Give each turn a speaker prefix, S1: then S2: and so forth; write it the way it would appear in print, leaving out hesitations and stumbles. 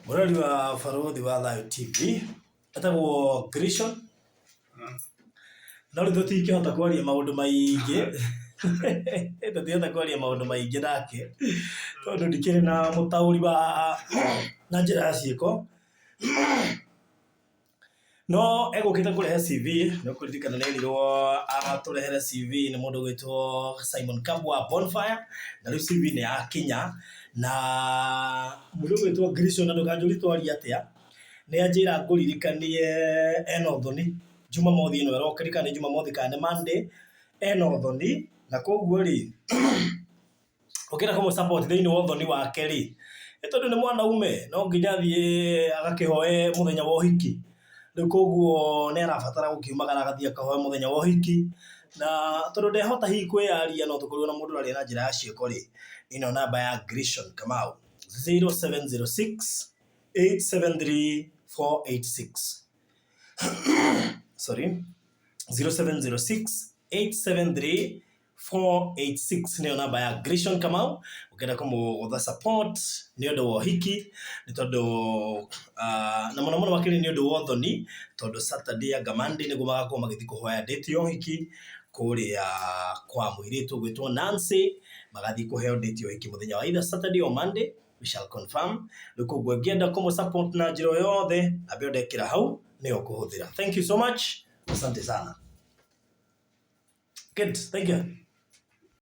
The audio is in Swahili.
S1: Murali wa Farodhi wa Live TV etagwo Grishon no ritho tikihota kwaria maundu maingi tutihota kwaria maundu maingi nake tondu ndikiri na mutauri wa na njira ya ciiko no egukite kurehe CV no kuririkana nerirwo agaturehere CV ni mundu gwitwo Simon Kabwa Bonfire na riu CV ni akinya na mundu gwitwo Grishon na ndukanjuri twari atia ni anjira nguririkanie eno Uthoni Jumamothi ino rokerika ni Jumamothi kana Monday eno Uthoni na koguo ri ukira komo support thiini wa Uthoni wake ri tondu ni mwana ume no nginya thie agakihoe muthenya wa uhiki riu koguo ni arabatara gukiumagara agathie akahoe muthenya wa uhiki na tondu ndehota hi kwiaria no tukorwo na mundu ari na njira ya ciiko ri ino namba ya Grishon Kamau 0706 873 486 sorry 0706 873 486 niyo namba ya Grishon Kamau ukenda kumutha support ni undu wa hiki ni tondu na muno makiri ni undu wa Uthoni tondu Saturday ya Monday ni gumagakorwo magithi kuhoya date yo hiki kuria kwa muiritu gwitwo Nancy magathi kuheo date yo hiki muthenya wa either Saturday or Monday we shall confirm luko gwegenda kumu support na njiro yothe abio ndekira hau ni okuhuthira. Thank you so much, asante sana. Good, thank you.